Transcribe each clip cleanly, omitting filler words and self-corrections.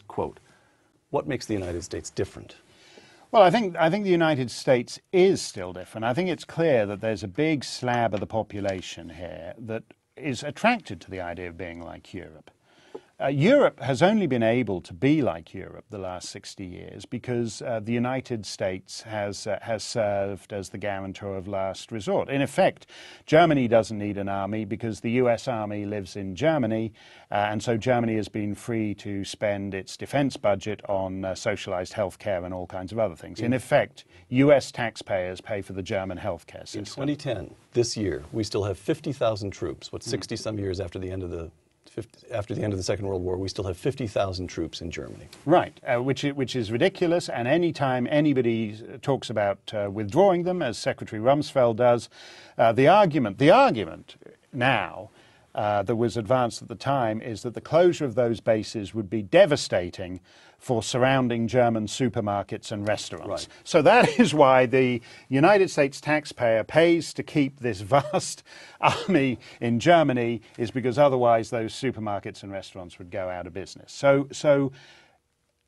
close quote. What makes the United States different? Well, I think the United States is still different. I think it's clear that there's a big slab of the population here that is attracted to the idea of being like Europe. Europe has only been able to be like Europe the last 60 years because the United States has served as the guarantor of last resort. In effect, Germany doesn't need an army because the US Army lives in Germany, and so Germany has been free to spend its defense budget on socialized healthcare and all kinds of other things. In effect, US taxpayers pay for the German healthcare system. In 2010, this year, we still have 50,000 troops. 60-some years after the end of the Second World War, we still have 50,000 troops in Germany. Right, which is ridiculous, and any time anybody talks about withdrawing them, as Secretary Rumsfeld does, the argument now that was advanced at the time is that the closure of those bases would be devastating for surrounding German supermarkets and restaurants. Right. So that is why the United States taxpayer pays to keep this vast army in Germany, is because otherwise those supermarkets and restaurants would go out of business. So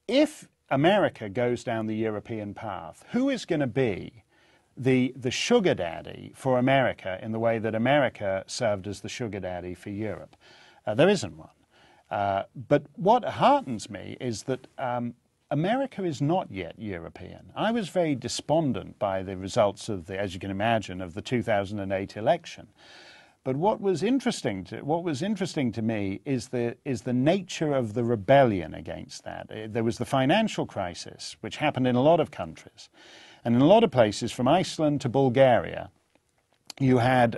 if America goes down the European path, who is going to be the sugar daddy for America in the way that America served as the sugar daddy for Europe? There isn't one. But what heartens me is that America is not yet European. I was very despondent by the results of as you can imagine, of the 2008 election. But what was interesting to me is the nature of the rebellion against that. There was the financial crisis, which happened in a lot of countries. And in a lot of places, from Iceland to Bulgaria, you had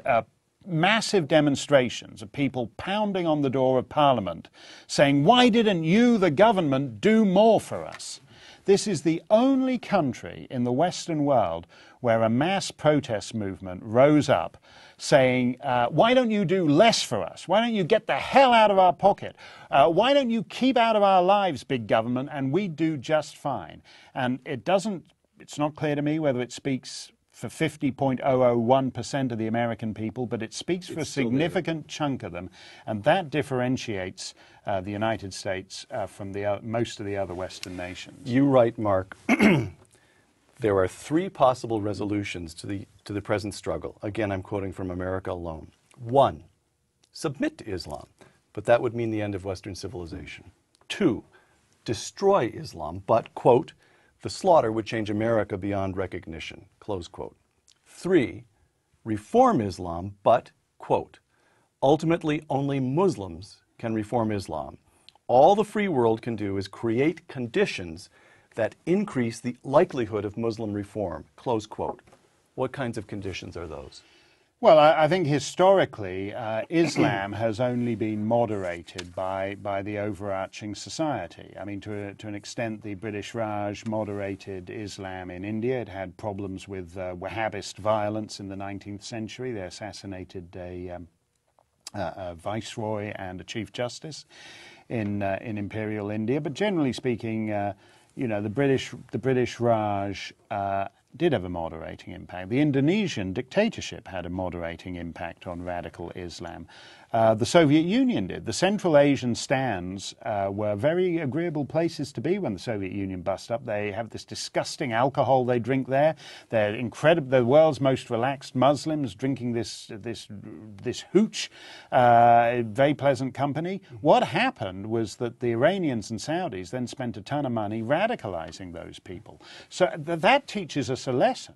massive demonstrations of people pounding on the door of Parliament saying, "Why didn't you, the government, do more for us?" This is the only country in the Western world where a mass protest movement rose up saying, why don't you do less for us? Why don't you get the hell out of our pocket? Why don't you keep out of our lives, big government, and we do just fine? And it's not clear to me whether it speaks for 50.001% of the American people, but it speaks for a significant chunk of them, and that differentiates the United States from most of the other Western nations. You write, Mark, there are three possible resolutions to the present struggle. Again, I'm quoting from America Alone. 1, submit to Islam, but that would mean the end of Western civilization. 2, destroy Islam, but, quote, the slaughter would change America beyond recognition, close quote. 3, reform Islam, but, quote, ultimately only Muslims can reform Islam. All the free world can do is create conditions that increase the likelihood of Muslim reform, close quote. What kinds of conditions are those? Well, I think historically Islam has only been moderated by the overarching society. I mean, to an extent, the British Raj moderated Islam in India. It had problems with Wahhabist violence in the 19th century. They assassinated a viceroy and a chief justice in imperial India. But generally speaking, you know, the British Raj did have a moderating impact. The Indonesian dictatorship had a moderating impact on radical Islam. The Soviet Union did. The Central Asian stands were very agreeable places to be when the Soviet Union bust up. They have this disgusting alcohol they drink there. They're incredible. They're the world's most relaxed Muslims drinking this hooch, very pleasant company. What happened was that the Iranians and Saudis then spent a ton of money radicalizing those people. So that teaches us a lesson.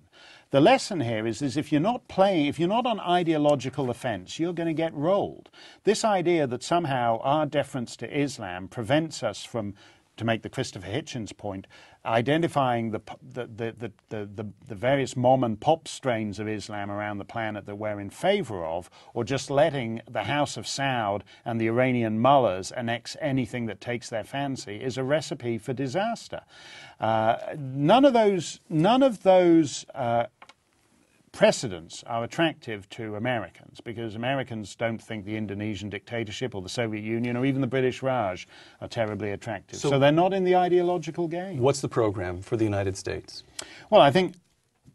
The lesson here is if you're not on ideological offense, you're going to get rolled. This idea that somehow our deference to Islam prevents us from, to make the Christopher Hitchens point, identifying the various mom and pop strains of Islam around the planet that we're in favor of, or just letting the House of Saud and the Iranian mullahs annex anything that takes their fancy, is a recipe for disaster. None of those precedents are attractive to Americans, because Americans don't think the Indonesian dictatorship or the Soviet Union or even the British Raj are terribly attractive. So they're not in the ideological game. What's the program for the United States? Well, I think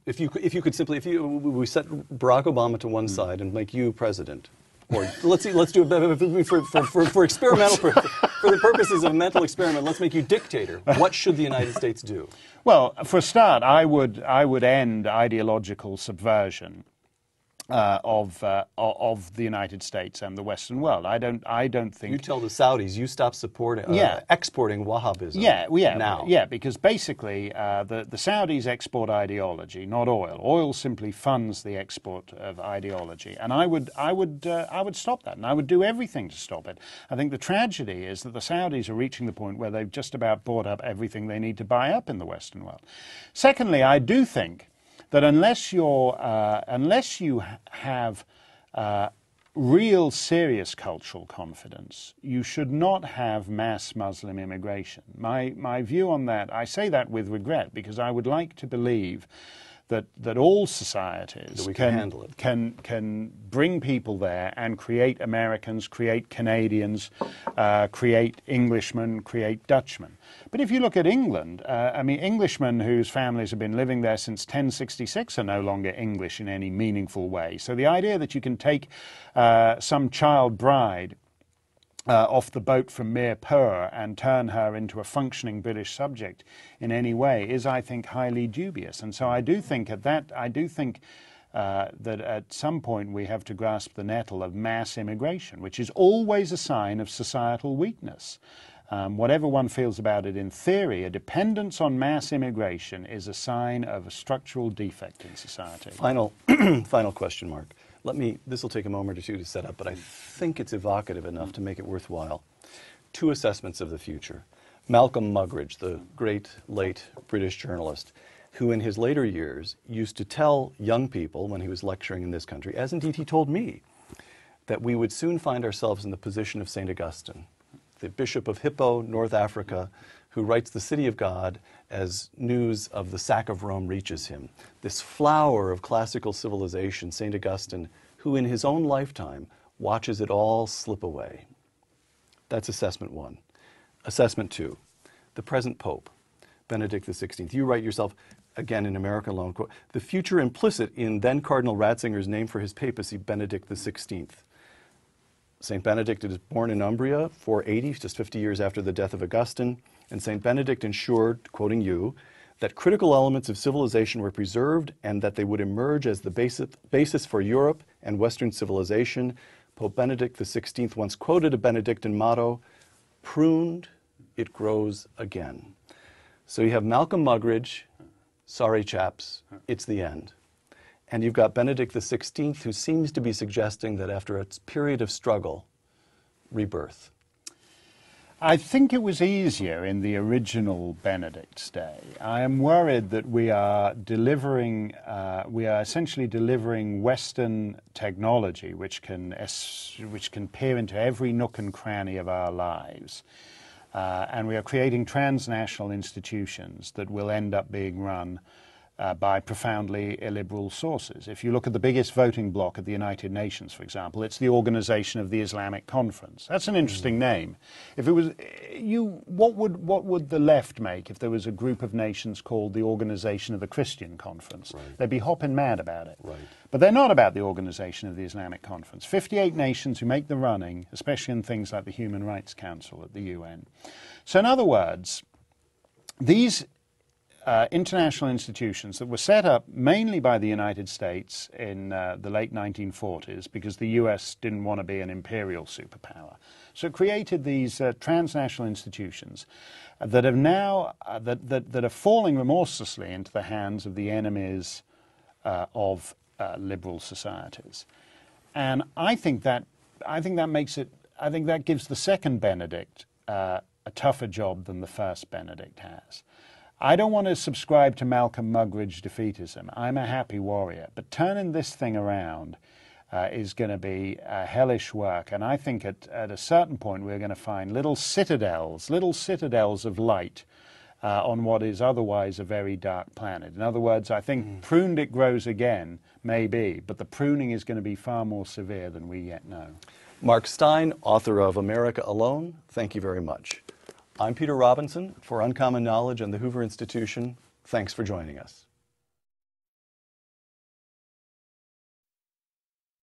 if we set Barack Obama to one side and make you president, Or let's do it for experimental for the purposes of a mental experiment. Let's make you dictator. What should the United States do? Well, for a start, I would end ideological subversion of the United States and the Western world. I don't think you tell the Saudis you stop supporting exporting Wahhabism. Yeah, because basically the Saudis export ideology, not oil. Oil simply funds the export of ideology, and I would stop that, and I would do everything to stop it. I think the tragedy is that the Saudis are reaching the point where they've just about bought up everything they need to buy up in the Western world. Secondly, I do think that unless you have real serious cultural confidence, you should not have mass Muslim immigration. My view on that, I say that with regret, because I would like to believe that all societies can bring people there and create Americans, create Canadians, create Englishmen, create Dutchmen. But if you look at England, I mean, Englishmen whose families have been living there since 1066 are no longer English in any meaningful way. So the idea that you can take some child bride off the boat from Mirpur and turn her into a functioning British subject in any way is, I think, highly dubious. And so I do think that at some point we have to grasp the nettle of mass immigration, which is always a sign of societal weakness. Whatever one feels about it in theory, a dependence on mass immigration is a sign of a structural defect in society. Final question, Mark. This will take a moment or two to set up, but I think it's evocative enough to make it worthwhile. Two assessments of the future. Malcolm Muggeridge, the great late British journalist, who in his later years used to tell young people when he was lecturing in this country, as indeed he told me, that we would soon find ourselves in the position of St. Augustine, the Bishop of Hippo, North Africa, who writes The City of God as news of the sack of Rome reaches him. This flower of classical civilization, St. Augustine, who in his own lifetime watches it all slip away. That's assessment one. Assessment two, the present Pope, Benedict XVI. You write yourself, again in America Alone, quote, the future implicit in then Cardinal Ratzinger's name for his papacy, Benedict XVI. St. Benedict is born in Umbria, 480, just 50 years after the death of Augustine, and St. Benedict ensured, quoting you, that critical elements of civilization were preserved and that they would emerge as the basis for Europe and Western civilization. Pope Benedict XVI once quoted a Benedictine motto, pruned, it grows again. So you have Malcolm Muggeridge, sorry chaps, it's the end. And you've got Benedict XVI, who seems to be suggesting that after a period of struggle, rebirth. I think it was easier in the original Benedict's day. I am worried that we are essentially delivering Western technology, which can peer into every nook and cranny of our lives. And we are creating transnational institutions that will end up being run by profoundly illiberal sources. If you look at the biggest voting bloc at the United Nations, for example, it's the Organization of the Islamic Conference. That's an interesting name. If it was what would the left make if there was a group of nations called the Organization of the Christian Conference? Right. They'd be hopping mad about it. Right. But they're not about the Organization of the Islamic Conference. 58 nations who make the running, especially in things like the Human Rights Council at the UN. So in other words, these international institutions that were set up mainly by the United States in the late 1940s because the US didn't want to be an imperial superpower. So it created these transnational institutions that have now that are falling remorselessly into the hands of the enemies of liberal societies. And I think that gives the second Benedict a tougher job than the first Benedict has. I don't want to subscribe to Malcolm Muggeridge defeatism. I'm a happy warrior. But turning this thing around is going to be hellish work. And I think at a certain point we're going to find little citadels of light on what is otherwise a very dark planet. In other words, I think pruned it grows again, maybe, but the pruning is going to be far more severe than we yet know. Mark Steyn, author of America Alone, thank you very much. I'm Peter Robinson for Uncommon Knowledge and the Hoover Institution. Thanks for joining us.